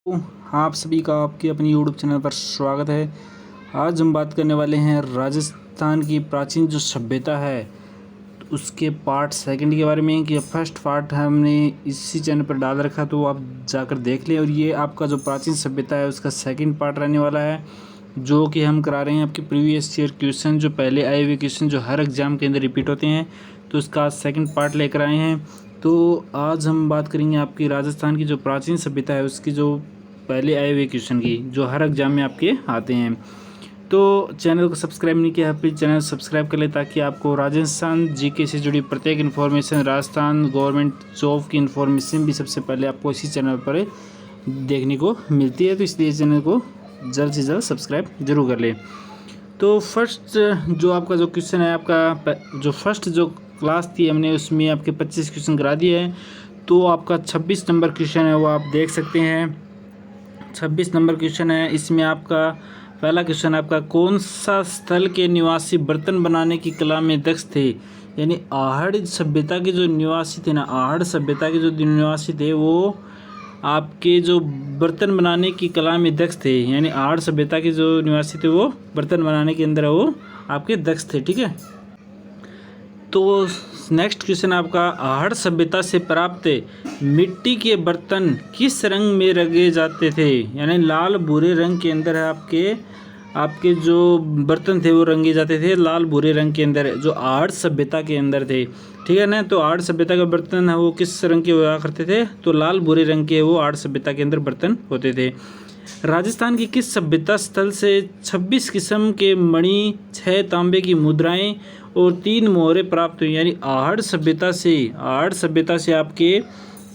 आप सभी का आपके अपनी यूट्यूब चैनल पर स्वागत है। आज हम बात करने वाले हैं राजस्थान की प्राचीन जो सभ्यता है उसके पार्ट सेकंड के बारे में। कि फर्स्ट पार्ट हमने इसी चैनल पर डाल रखा, तो आप जाकर देख लें। और ये आपका जो प्राचीन सभ्यता है उसका सेकंड पार्ट रहने वाला है, जो कि हम करा रहे हैं आपके प्रीवियस ईयर क्वेश्चन, जो पहले आए हुए क्वेश्चन जो हर एग्ज़ाम के अंदर रिपीट होते हैं, तो उसका सेकंड पार्ट लेकर आए हैं। तो आज हम बात करेंगे आपकी राजस्थान की जो प्राचीन सभ्यता है उसकी जो पहले आए हुए क्वेश्चन की, जो हर एग्ज़ाम में आपके आते हैं। तो चैनल को सब्सक्राइब नहीं किया है, प्लीज़ चैनल सब्सक्राइब कर ले, ताकि आपको राजस्थान जीके से जुड़ी प्रत्येक इन्फॉर्मेशन, राजस्थान गवर्नमेंट जॉब की इन्फॉर्मेशन भी सबसे पहले आपको इसी चैनल पर देखने को मिलती है। तो इसलिए चैनल को जल्द से जल्द सब्सक्राइब जरूर कर ले। तो फर्स्ट जो आपका जो क्वेश्चन है, आपका जो फर्स्ट जो क्लास थी हमने उसमें आपके 25 क्वेश्चन करा दिए हैं। तो आपका 26 नंबर क्वेश्चन है वो आप देख सकते हैं। 26 नंबर क्वेश्चन है। इसमें आपका पहला क्वेश्चन आपका, कौन सा स्थल के निवासी बर्तन बनाने की कला में दक्ष थे? यानी आहड़ सभ्यता के जो निवासी थे ना, आहड़ सभ्यता के जो निवासी थे वो आपके जो बर्तन बनाने की कला में दक्ष थे। यानी आहड़ सभ्यता के जो निवासी थे वो बर्तन बनाने के अंदर वो आपके दक्ष थे। ठीक है। तो नेक्स्ट क्वेश्चन आपका, आहड़ सभ्यता से प्राप्त मिट्टी के बर्तन किस रंग में रंगे जाते थे? यानी लाल भूरे रंग के अंदर है आपके जो बर्तन थे वो रंगे जाते थे लाल भूरे रंग के अंदर, जो आहड़ सभ्यता के अंदर थे। ठीक है ना। तो आहड़ सभ्यता के बर्तन है वो किस रंग के हुआ करते थे? तो लाल भूरे रंग के वो आहड़ सभ्यता के अंदर बर्तन होते थे। राजस्थान की किस सभ्यता स्थल से 26 किस्म के मणि, 6 तांबे की मुद्राएं और 3 मोहरें प्राप्त हुई? यानी आहड़ सभ्यता से आपके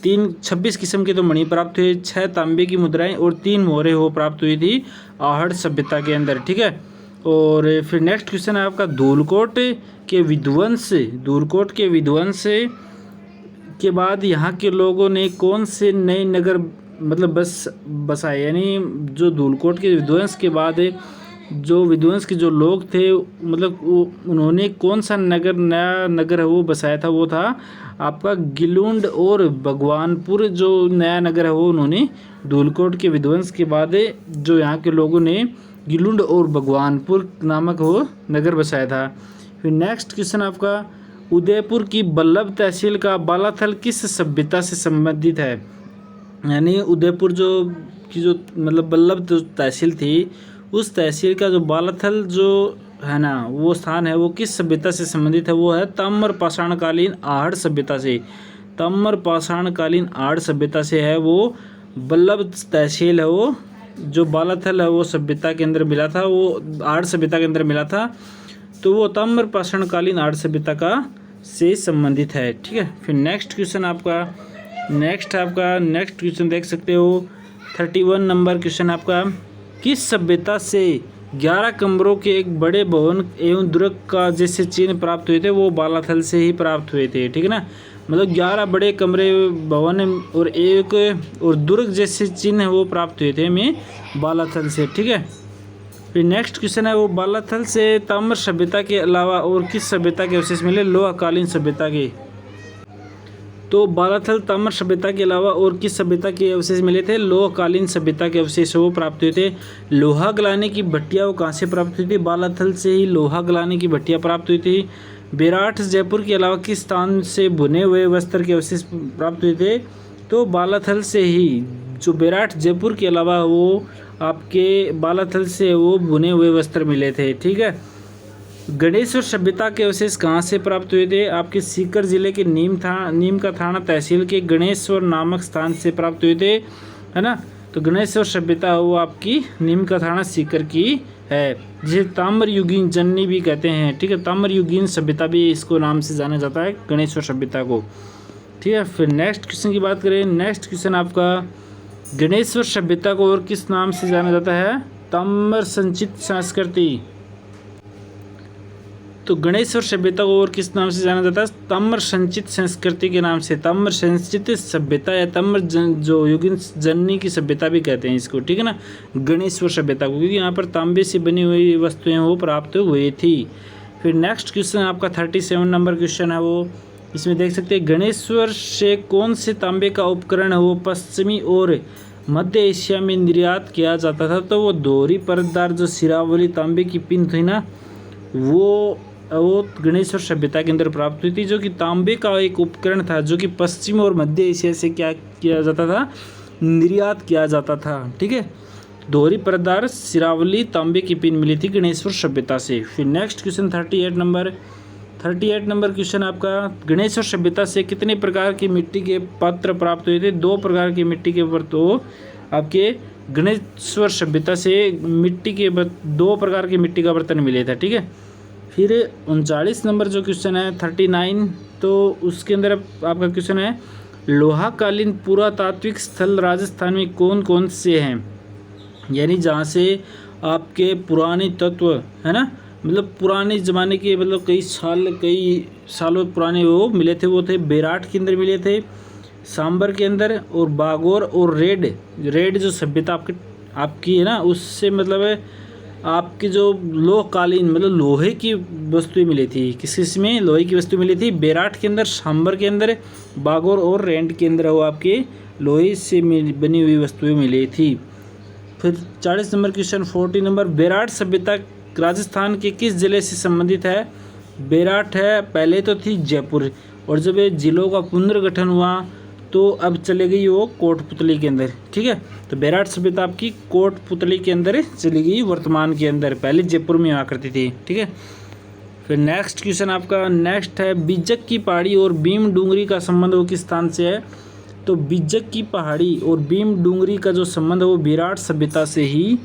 26 किस्म के तो मणि प्राप्त हुए, 6 तांबे की मुद्राएं और 3 मोहरें वो प्राप्त हुई थी आहड़ सभ्यता के अंदर। ठीक है। और फिर नेक्स्ट क्वेश्चन है आपका, धूलकोट के विध्वंस के बाद यहाँ के लोगों ने कौन से नए नगर बसाए? यानी जो धूलकोट के विध्वंस के बाद विध्वंस के जो लोग थे, वो उन्होंने कौन सा नया नगर है वो बसाया था? वो था आपका गिलुंड और भगवानपुर। जो नया नगर है वो उन्होंने धूलकोट के विध्वंस के बाद जो यहाँ के लोगों ने गिलुंड और भगवानपुर नामक वो नगर बसाया था। फिर नेक्स्ट क्वेश्चन आपका, उदयपुर की बल्लभ तहसील का बालाथल किस सभ्यता से संबंधित है? यानी उदयपुर जो बल्लभ जो तहसील थी, उस तहसील का जो बालाथल जो है ना वो स्थान है वो किस सभ्यता से संबंधित है? वो है ताम्र पाषाणकालीन आहड़ सभ्यता से। ताम्र पाषाणकालीन आहड़ सभ्यता से है वो बल्लभ तहसील है वो, जो बालाथल है वो सभ्यता के अंदर मिला था, वो आहड़ सभ्यता के अंदर मिला था। तो वो ताम्र पाषाणकालीन आहड़ सभ्यता का से संबंधित है। ठीक है। फिर नेक्स्ट क्वेश्चन देख सकते हो, 31 नंबर क्वेश्चन आपका, किस सभ्यता से 11 कमरों के एक बड़े भवन एवं दुर्ग का जैसे चिन्ह प्राप्त हुए थे? वो बालाथल से ही प्राप्त हुए थे। ठीक है ना। 11 बड़े कमरे, भवन और दुर्ग जैसे चिन्ह वो प्राप्त हुए थे हमें बालाथल से। ठीक है। फिर नेक्स्ट क्वेश्चन है वो, बालाथल से ताम्र सभ्यता के अलावा और किस सभ्यता के अवशेष मिले? लोहकालीन सभ्यता के। तो बालाथल ताम्र सभ्यता के अलावा और किस सभ्यता के अवशेष मिले थे? लोहकालीन सभ्यता के अवशेष वो प्राप्त हुए थे। लोहा गलाने की भट्टियाँ वो कहाँ से प्राप्त हुई थी? बालाथल से ही लोहा गलाने की भट्टियाँ प्राप्त हुई थी। बेराठ जयपुर के अलावा किस स्थान से बुने हुए वस्त्र के अवशेष प्राप्त हुए थे? तो बालाथल से ही, जो बेराठ जयपुर के अलावा वो आपके बालाथल से वो बुने हुए वस्त्र मिले थे। ठीक है। गणेश्वर सभ्यता के अवशेष कहाँ से प्राप्त हुए थे? आपके सीकर जिले के नीम का थाना तहसील के गणेश्वर नामक स्थान से प्राप्त हुए थे, है ना। तो गणेश्वर सभ्यता वो आपकी नीम का थाना सीकर की है, जिसे ताम्रयुगीन जननी भी कहते हैं। ठीक है। ताम्रयुगीन सभ्यता भी इसको नाम से जाना जाता है, गणेश्वर सभ्यता को। ठीक है। फिर नेक्स्ट क्वेश्चन की बात करें। नेक्स्ट क्वेश्चन आपका, गणेश्वर सभ्यता को और किस नाम से जाना जाता है? ताम्र संचित संस्कृति। तो गणेश्वर सभ्यता को और किस नाम से जाना जाता है? ताम्र संचित संस्कृति के नाम से। ताम्र संचित सभ्यता या ताम्र जो युगीन जननी की सभ्यता भी कहते हैं इसको। ठीक है ना। गणेश्वर सभ्यता को, क्योंकि यहाँ पर तांबे से बनी हुई वस्तुएं वो प्राप्त हुई थी। फिर नेक्स्ट क्वेश्चन आपका 37 नंबर क्वेश्चन है वो, इसमें देख सकते हैं, गणेश्वर से कौन से तांबे का उपकरण है वो पश्चिमी और मध्य एशिया में निर्यात किया जाता था, तो वो दोहरी परतदार जो सिरावली तांबे की पिन थी ना, वो गणेश्वर सभ्यता के अंदर प्राप्त हुई थी, जो कि तांबे का एक उपकरण था जो कि पश्चिम और मध्य एशिया से क्या किया जाता था, निर्यात किया जाता था। ठीक है, दोहरी परतदार सिरावली तांबे की पिन मिली थी गणेश्वर सभ्यता से। फिर नेक्स्ट क्वेश्चन 38 नंबर क्वेश्चन आपका, गणेश्वर सभ्यता से कितने प्रकार की मिट्टी के पात्र प्राप्त हुए थे? 2 प्रकार की मिट्टी के बर्तन आपके गणेश्वर सभ्यता से 2 प्रकार की मिट्टी का बर्तन मिले थे। ठीक है, फिर 39 नंबर जो क्वेश्चन है 39, तो उसके अंदर आपका क्वेश्चन है, लोहाकालीन पुरातात्विक स्थल राजस्थान में कौन कौन से हैं? यानी जहाँ से आपके पुराने तत्व है ना, मतलब पुराने ज़माने के, मतलब कई सालों पुराने वो मिले थे, वो थे बेराट के अंदर मिले थे, सांबर के अंदर, और बागोर और रेड जो सभ्यता आपकी है ना, उससे मतलब आपकी जो लोहकालीन मतलब लोहे की वस्तुएं मिली थी। किस में लोहे की वस्तु मिली थी? बेराट के अंदर, सांबर के अंदर, बागोर और रेड के अंदर वो आपके लोहे से बनी हुई वस्तुएं मिली थी। फिर 40 नंबर क्वेश्चन 40 नंबर, बेराट सभ्यता राजस्थान के किस जिले से संबंधित है? बेराट है, पहले तो थी जयपुर, और जब ये जिलों का पुनर्गठन हुआ तो अब चले गई वो कोटपुतली के अंदर। ठीक है, तो बेराट सभ्यता आपकी कोटपुतली के अंदर चली गई वर्तमान के अंदर, पहले जयपुर में हुआ करती थी। ठीक है, फिर नेक्स्ट क्वेश्चन आपका नेक्स्ट है, बिज्जक की पहाड़ी और भीम डूंगरी का संबंध वो किस स्थान से है? तो बिज्जक की पहाड़ी और भीम डूंगरी का जो संबंध है वो बेराट सभ्यता से ही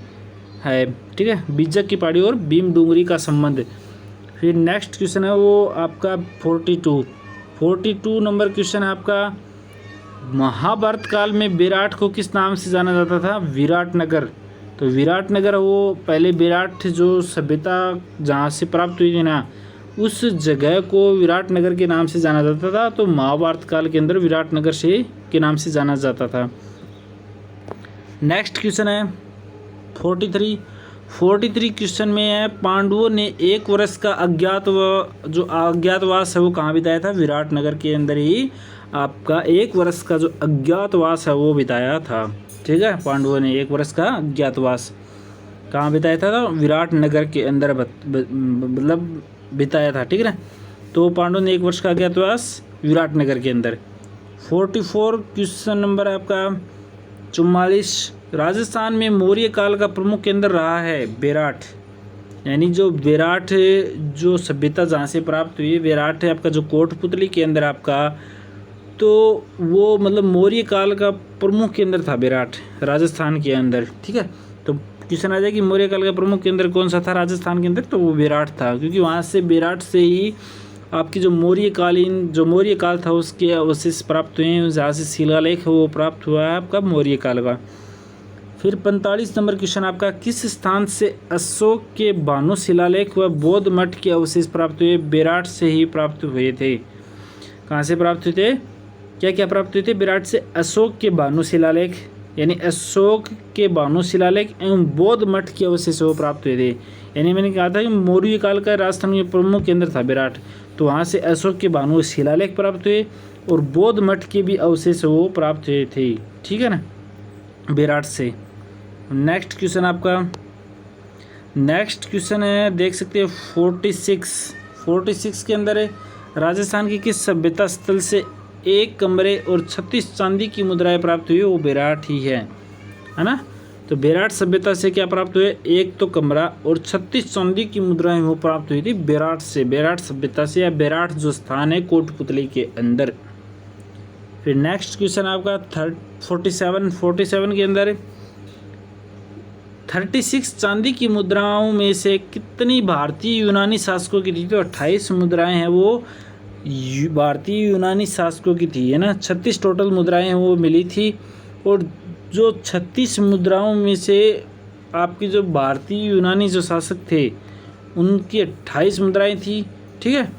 है। ठीक है, बिज्जक की पहाड़ी और भीम डूंगरी का संबंध। फिर नेक्स्ट क्वेश्चन है वो आपका 42 नंबर क्वेश्चन है आपका, महाभारत काल में बेराट को किस नाम से जाना जाता था? विराटनगर। तो विराटनगर वो पहले बेराट जो सभ्यता जहाँ से प्राप्त हुई थी ना, उस जगह को विराटनगर के नाम से जाना जाता था, तो महाभारत काल के अंदर विराटनगर के नाम से जाना जाता था। नेक्स्ट क्वेश्चन है 43 क्वेश्चन में है, पांडवों ने 1 वर्ष का अज्ञातवास है वो कहाँ बिताया था? विराटनगर के अंदर ही आपका 1 वर्ष का जो अज्ञातवास है वो बिताया था। ठीक है, पांडवों ने 1 वर्ष का अज्ञातवास कहाँ बिताया था? विराटनगर के अंदर मतलब बिताया था। ठीक है ना, तो पांडवों ने 1 वर्ष का अज्ञातवास विराटनगर के अंदर। 44 क्वेश्चन नंबर आपका 44, राजस्थान में मौर्य काल का प्रमुख केंद्र रहा है बेराट। यानी जो बेराट जो सभ्यता जहाँ से प्राप्त हुई है, बेराट है आपका जो कोटपुतली के अंदर आपका, तो वो मतलब मौर्य काल का प्रमुख केंद्र था बेराट राजस्थान के अंदर। ठीक है, तो क्वेश्चन आ जाए कि मौर्य काल का प्रमुख केंद्र कौन सा था राजस्थान के अंदर? तो वो बेराट था, क्योंकि वहाँ से बेराट से ही आपकी जो मौर्य काल था उसके अवशेष प्राप्त हुए हैं, जहाँ से शिलालेख वो प्राप्त हुआ है आपका मौर्य काल का। फिर 45 नंबर क्वेश्चन आपका, किस स्थान से अशोक के भानु शिलालेख व बौद्ध मठ के अवशेष प्राप्त हुए? बेराट से ही प्राप्त हुए थे। कहाँ से प्राप्त हुए थे? क्या प्राप्त हुए थे? बेराट से अशोक के भानु शिलालेख, यानी अशोक के भानु शिलालेख एवं बौद्ध मठ के अवशेष वो प्राप्त हुए थे। यानी मैंने कहा था कि मौर्य काल का राजस्थान में प्रमुख केंद्र था बेराट, तो वहाँ से अशोक के भानु शिलालेख प्राप्त हुए और बौद्ध मठ के भी अवशेष वो प्राप्त हुए थे। ठीक है ना, बेराट से। नेक्स्ट क्वेश्चन आपका नेक्स्ट क्वेश्चन है, देख सकते हैं 46 के अंदर है, राजस्थान की किस सभ्यता स्थल से 1 कमरे और 36 चांदी की मुद्राएं प्राप्त हुई? वो बेराट ही है ना। तो बेराट सभ्यता से क्या प्राप्त हुए? 1 तो कमरा और 36 चांदी की मुद्राएं वो प्राप्त हुई थी बेराट से, बेराट सभ्यता से, या बेराट जो स्थान है कोटपुतली के अंदर। फिर नेक्स्ट क्वेश्चन आपका 47 के अंदर 36 चांदी की मुद्राओं में से कितनी भारतीय यूनानी शासकों की थी? तो 28 मुद्राएं हैं वो भारतीय यूनानी शासकों की थी, है ना। 36 टोटल मुद्राएं हैं वो मिली थी, और जो 36 मुद्राओं में से आपकी जो भारतीय यूनानी जो शासक थे उनकी 28 मुद्राएं थी। ठीक है,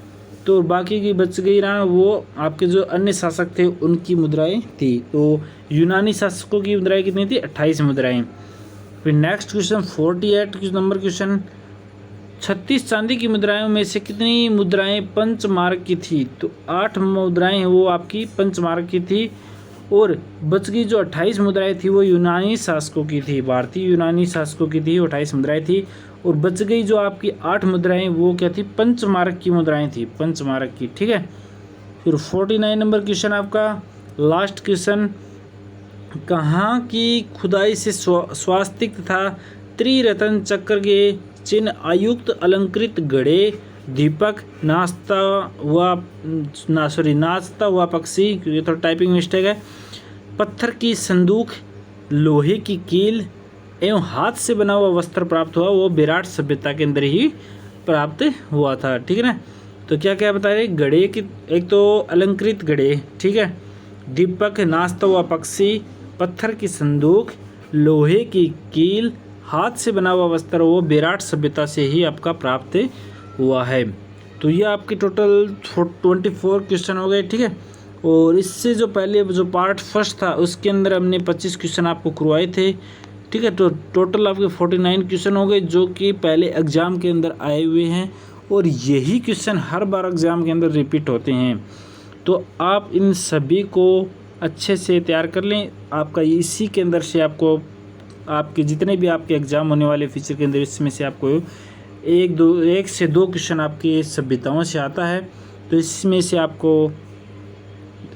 तो बाकी की बच गई ना, वो आपके जो अन्य शासक थे उनकी मुद्राएं थी। तो यूनानी शासकों की मुद्राएं कितनी थी? 28 मुद्राएं। फिर नेक्स्ट क्वेश्चन 48 नंबर क्वेश्चन, 36 चांदी की मुद्राओं में से कितनी मुद्राएं पंचमार्क की थी? तो 8 मुद्राएं वो आपकी पंचमार्क की थी, और बच गई जो 28 मुद्राएं थी वो यूनानी शासकों की थी, भारतीय यूनानी शासकों की थी, 28 मुद्राएं थी। और बच गई जो आपकी 8 मुद्राएं वो क्या थी, पंचमारक की मुद्राएं थी, पंचमारक की, ठीक है। फिर 49 नंबर क्वेश्चन आपका लास्ट क्वेश्चन, कहाँ की खुदाई से स्वास्तिक तथा त्रिरत्न चक्र के चिन्ह आयुक्त अलंकृत घड़े, दीपक, नाचता हुआ पक्षी, ये तो टाइपिंग मिस्टेक है, पत्थर की संदूक, लोहे की कील एवं हाथ से बना हुआ वस्त्र प्राप्त हुआ, वो विराट सभ्यता के अंदर ही प्राप्त हुआ था, ठीक है ना। तो क्या क्या बता रहे, घड़े की, एक तो अलंकृत घड़े, ठीक है, दीपक, नाचता हुआ पक्षी, पत्थर की संदूक, लोहे की कील, हाथ से बना हुआ वस्त्र, वो विराट सभ्यता से ही आपका प्राप्त हुआ है। तो ये आपके टोटल 24 क्वेश्चन हो गए, ठीक है। और इससे जो पहले जो पार्ट फर्स्ट था उसके अंदर हमने 25 क्वेश्चन आपको करवाए थे, ठीक है। तो टोटल आपके 49 क्वेश्चन हो गए जो कि पहले एग्ज़ाम के अंदर आए हुए हैं, और यही क्वेश्चन हर बार एग्ज़ाम के अंदर रिपीट होते हैं। तो आप इन सभी को अच्छे से तैयार कर लें, आपका इसी के अंदर से आपको आपके जितने भी आपके एग्ज़ाम होने वाले फ्यूचर के अंदर इसमें से आपको एक से दो क्वेश्चन आपके सभ्यताओं से आता है। तो इसमें से आपको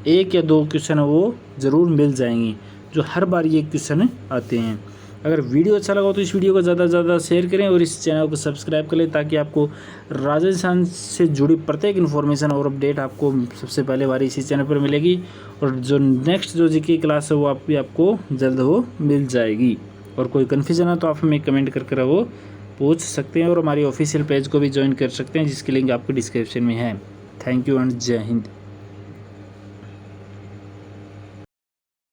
1 या 2 क्वेश्चन वो ज़रूर मिल जाएंगी जो हर बार ये क्वेश्चन आते हैं। अगर वीडियो अच्छा लगा तो इस वीडियो को ज़्यादा से ज़्यादा शेयर करें और इस चैनल को सब्सक्राइब कर लें ताकि आपको राजस्थान से जुड़ी प्रत्येक इन्फॉर्मेशन और अपडेट आपको सबसे पहले बार इसी चैनल पर मिलेगी। और जो नेक्स्ट जो जीके क्लास है वो आपको जल्द वो मिल जाएगी। और कोई कन्फ्यूजन है तो आप हमें कमेंट करके वो पूछ सकते हैं, और हमारी ऑफिशियल पेज को भी ज्वाइन कर सकते हैं जिसकी लिंक आपको डिस्क्रिप्शन में है। थैंक यू एंड जय हिंद।